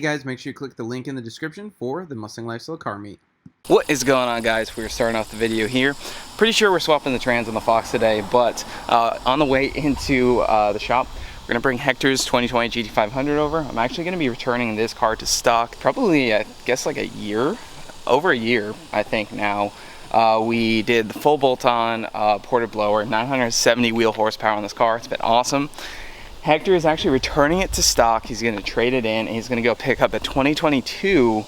Hey guys, make sure you click the link in the description for the Mustang Lifestyle Car Meet. What is going on, guys? We're starting off the video here. Pretty sure we're swapping the trans on the Fox today, but on the way into the shop, we're gonna bring Hector's 2020 GT500 over. I'm actually gonna be returning this car to stock probably, I guess, like over a year, I think now. We did the full bolt-on ported blower, 970 wheel horsepower on this car. It's been awesome. Hector is actually returning it to stock. He's gonna trade it in, and he's gonna go pick up a 2022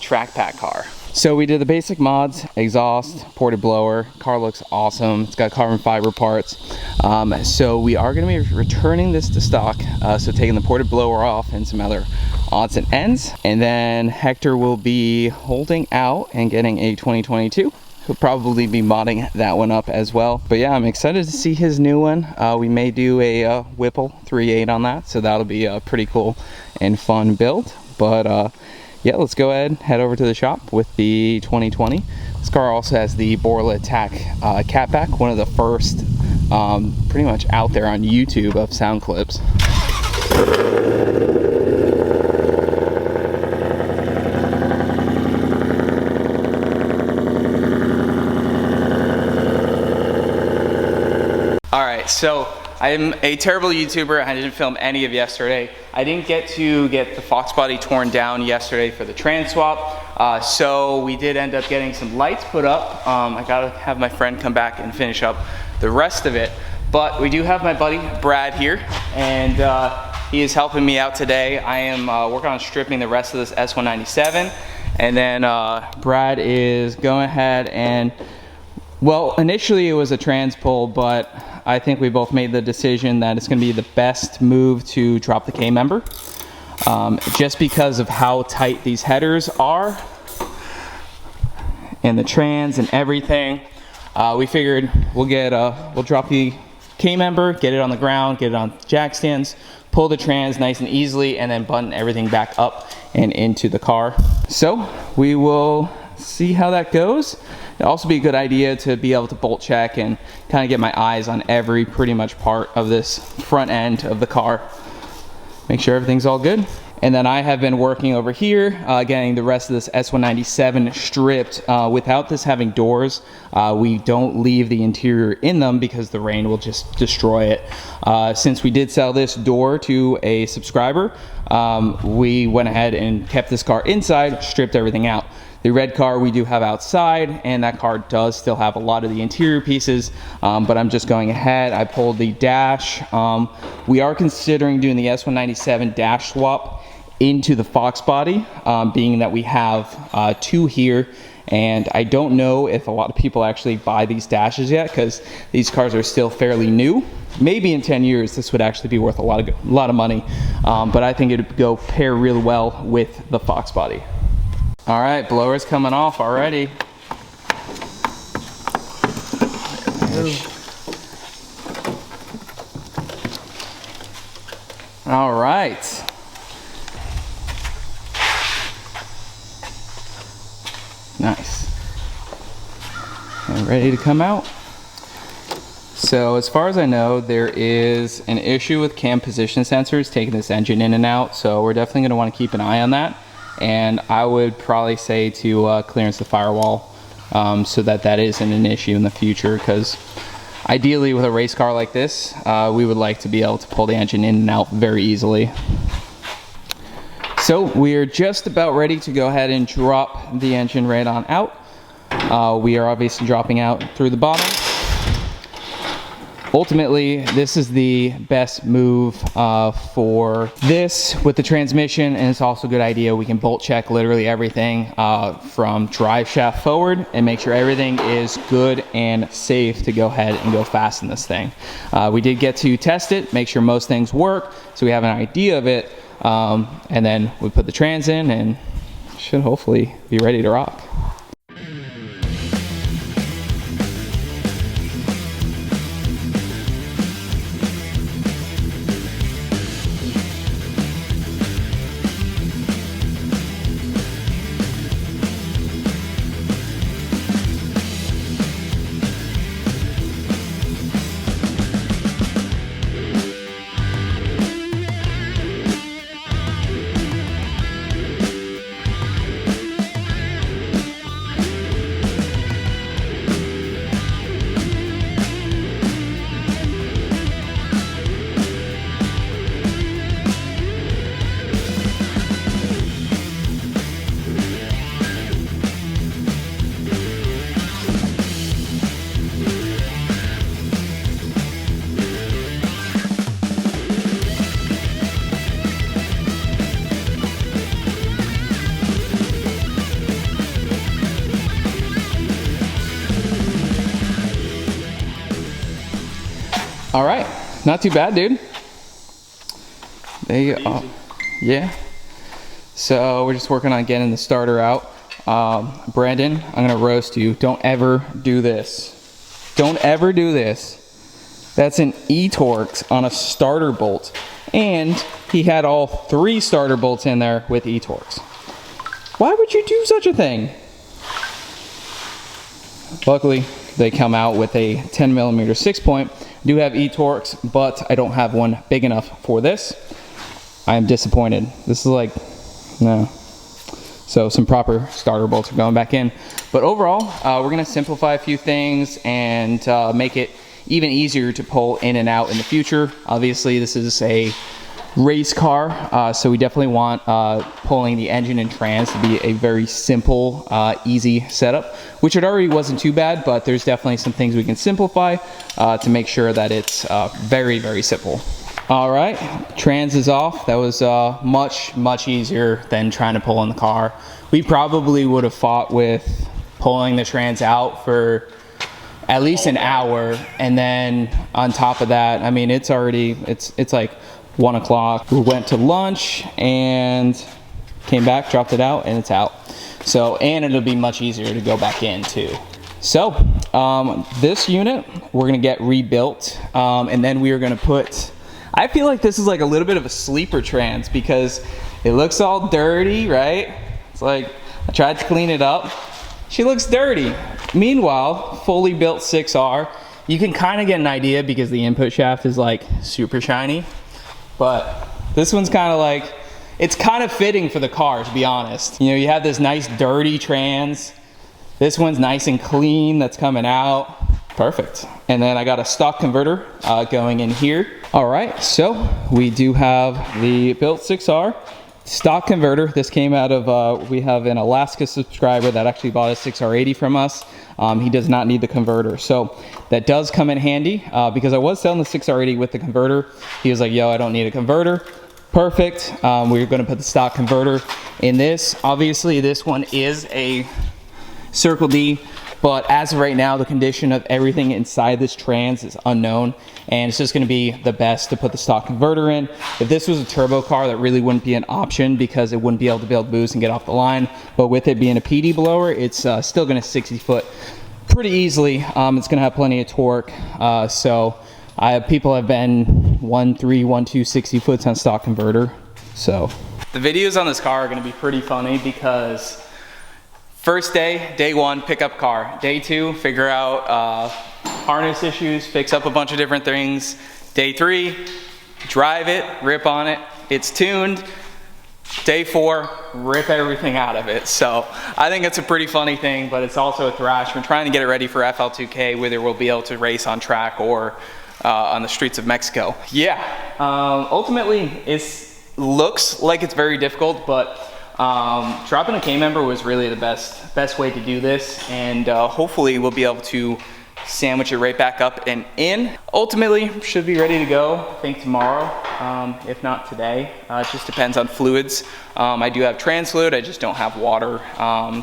track pack car. So we did the basic mods: exhaust, ported blower. Car looks awesome. It's got carbon fiber parts. So we are going to be returning this to stock. So taking the ported blower off and some other odds and ends. And then Hector will be holding out and getting a 2022. He'll probably be modding that one up as well. But yeah, I'm excited to see his new one. We may do a Whipple 3.8 on that. So that'll be a pretty cool and fun build. But yeah, let's go ahead, head over to the shop with the 2020. This car also has the Borla Attack catback, one of the first pretty much out there on YouTube of sound clips. All right, so I am a terrible YouTuber. I didn't film any of yesterday. I didn't get to get the Fox body torn down yesterday for the trans swap. So we did end up getting some lights put up. I gotta have my friend come back and finish up the rest of it. But we do have my buddy Brad here, and he is helping me out today. I am working on stripping the rest of this S197. And then Brad is going ahead and, well, initially it was a trans pull, but I think we both made the decision that it's going to be the best move to drop the K-member, just because of how tight these headers are and the trans and everything. We figured we'll drop the K-member, get it on the ground, get it on jack stands, pull the trans nice and easily, and then button everything back up and into the car. So we will see how that goes. It'd also be a good idea to be able to bolt check and kind of get my eyes on every pretty much part of this front end of the car. Make sure everything's all good. And then I have been working over here, getting the rest of this S197 stripped. Without this having doors, we don't leave the interior in them because the rain will just destroy it. Since we did sell this door to a subscriber, we went ahead and kept this car inside, stripped everything out. The red car we do have outside, and that car does still have a lot of the interior pieces, but I'm just going ahead. I pulled the dash. We are considering doing the S197 dash swap into the Fox body, being that we have two here, and I don't know if a lot of people actually buy these dashes yet, because these cars are still fairly new. Maybe in 10 years this would actually be worth a lot of money, but I think it would go pair really well with the Fox body. All right, blower's coming off already. All right. Nice. And ready to come out. So as far as I know, there is an issue with cam position sensors taking this engine in and out. So we're definitely gonna wanna keep an eye on that. And I would probably say to clearance the firewall, so that isn't an issue in the future, because ideally with a race car like this, we would like to be able to pull the engine in and out very easily. So we're just about ready to go ahead and drop the engine right on out. We are obviously dropping out through the bottom. Ultimately, this is the best move for this with the transmission, and it's also a good idea. We can bolt check literally everything from drive shaft forward and make sure everything is good and safe to go ahead and go fast in this thing. We did get to test it, make sure most things work, so we have an idea of it, and then we put the trans in and should hopefully be ready to rock. All right, not too bad, dude. They, yeah. So we're just working on getting the starter out. Brandon, I'm gonna roast you. Don't ever do this. Don't ever do this. That's an E-Torx on a starter bolt. And he had all 3 starter bolts in there with E-Torx. Why would you do such a thing? Luckily, they come out with a 10mm 6-point. Do have E-Torx, but I don't have one big enough for this. I am disappointed. This is like, no. So some proper starter bolts are going back in. But overall, we're gonna simplify a few things and make it even easier to pull in and out in the future. Obviously, this is a race car, so we definitely want pulling the engine and trans to be a very simple, easy setup, which it already wasn't too bad, but there's definitely some things we can simplify to make sure that it's very, very simple. All right, trans is off. That was much easier than trying to pull in the car. We probably would have fought with pulling the trans out for at least an hour, and then on top of that, I mean, it's already, it's like 1 o'clock. We went to lunch and came back, dropped it out, and it's out. So, and it'll be much easier to go back in too. So, this unit, we're gonna get rebuilt, and then we are gonna put, I feel like this is like a little bit of a sleeper trans because it looks all dirty, right? It's like, I tried to clean it up. She looks dirty. Meanwhile, fully built 6R, you can kind of get an idea because the input shaft is like super shiny. But this one's kind of like, it's kind of fitting for the car, to be honest. You know, you have this nice dirty trans. This one's nice and clean that's coming out. Perfect. And then I got a stock converter going in here. All right, so we do have the built 6R stock converter. This came out of, we have an Alaska subscriber that actually bought a 6R80 from us. He does not need the converter. So that does come in handy because I was selling the 6R80 with the converter. He was like, yo, I don't need a converter. Perfect. We're gonna put the stock converter in this. Obviously this one is a Circle D, but as of right now, the condition of everything inside this trans is unknown, and it's just gonna be the best to put the stock converter in. If this was a turbo car, that really wouldn't be an option because it wouldn't be able to build boost and get off the line. But with it being a PD blower, it's still gonna 60 foot pretty easily. It's gonna have plenty of torque. So people have been 1.3, 1.2, 60 foots on stock converter. So the videos on this car are gonna be pretty funny because first day 1, pick up car. Day 2, figure out harness issues, fix up a bunch of different things. Day 3, drive it, rip on it, it's tuned. Day 4, rip everything out of it. So I think it's a pretty funny thing, but it's also a thrash. We're trying to get it ready for FL2K, whether we'll be able to race on track or on the streets of Mexico. Yeah, ultimately it looks like it's very difficult, but dropping a K member was really the best way to do this, and hopefully we'll be able to sandwich it right back up and in. Ultimately, should be ready to go, I think tomorrow, if not today. It just depends on fluids. I do have trans fluid, I just don't have water,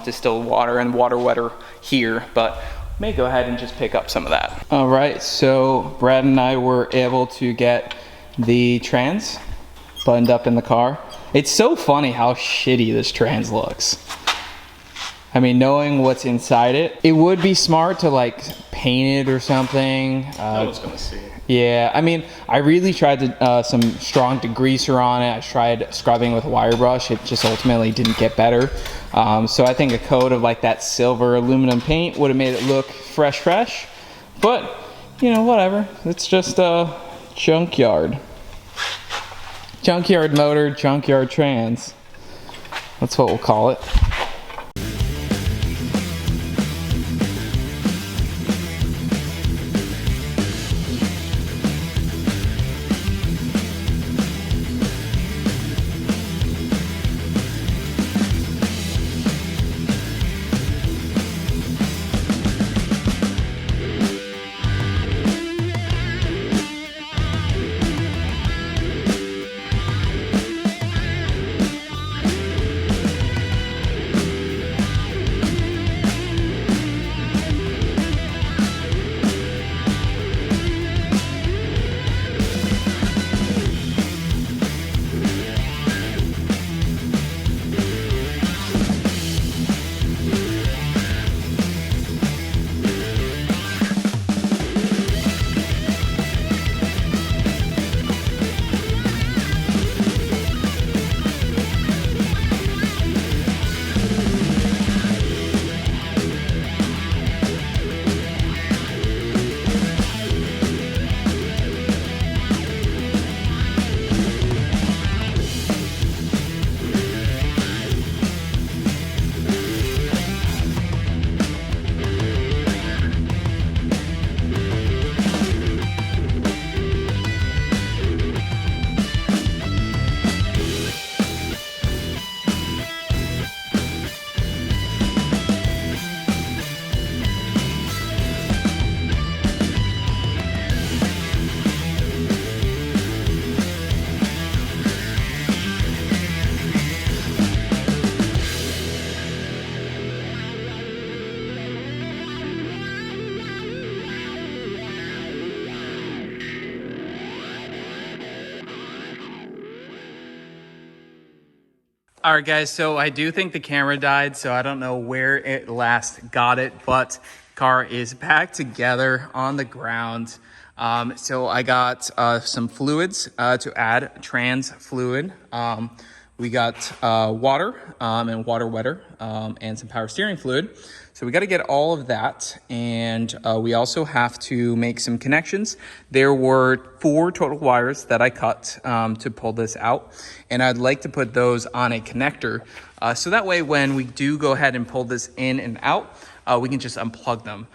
distilled water and water wetter here, but may go ahead and just pick up some of that. All right, so Brad and I were able to get the trans buttoned up in the car. It's so funny how shitty this trans looks. I mean, knowing what's inside it, it would be smart to like paint it or something. No one's gonna see it. Yeah, I mean, I really tried to, some strong degreaser on it. I tried scrubbing with a wire brush. It just ultimately didn't get better. So I think a coat of like that silver aluminum paint would have made it look fresh. But, you know, whatever. It's just a junkyard. Junkyard motor, junkyard trans. That's what we'll call it. All right, guys, so I do think the camera died, so I don't know where it last got it, but car is back together on the ground. So I got some fluids to add, trans fluid. We got water and water wetter and some power steering fluid. So we got to get all of that, and we also have to make some connections. There were 4 total wires that I cut to pull this out, and I'd like to put those on a connector. So that way when we do go ahead and pull this in and out, we can just unplug them.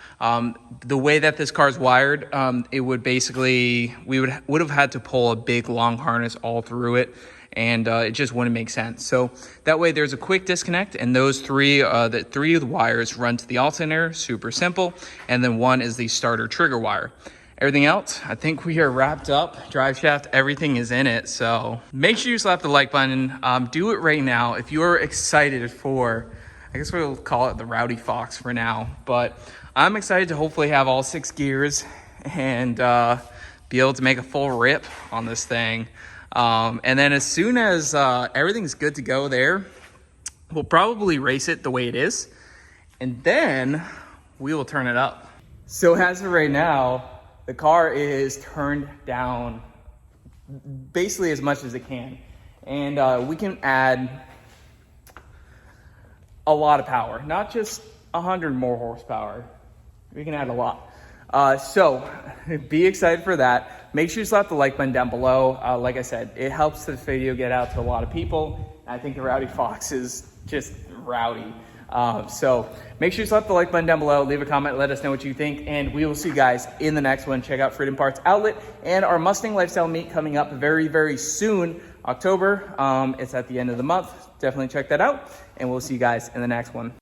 The way that this car is wired, it would basically, we would have had to pull a big long harness all through it, and it just wouldn't make sense. So that way there's a quick disconnect, and those three of the wires run to the alternator, super simple, and then one is the starter trigger wire. Everything else, I think we are wrapped up. Drive shaft, everything is in it. So make sure you slap the like button. Do it right now if you're excited for, I guess we'll call it the Rowdy Fox for now, but I'm excited to hopefully have all 6 gears and be able to make a full rip on this thing. And then as soon as everything's good to go there, we'll probably race it the way it is, and then we will turn it up. So as of right now, the car is turned down basically as much as it can, and we can add a lot of power, not just 100 more horsepower. We can add a lot. So be excited for that. Make sure you slap the like button down below. Like I said, it helps this video get out to a lot of people. I think the Rowdy Fox is just rowdy. So make sure you slap the like button down below, leave a comment, let us know what you think, and we will see you guys in the next one. Check out Freedom Parts Outlet and our Mustang Lifestyle Meet coming up very, very soon, October. It's at the end of the month. Definitely check that out, and we'll see you guys in the next one.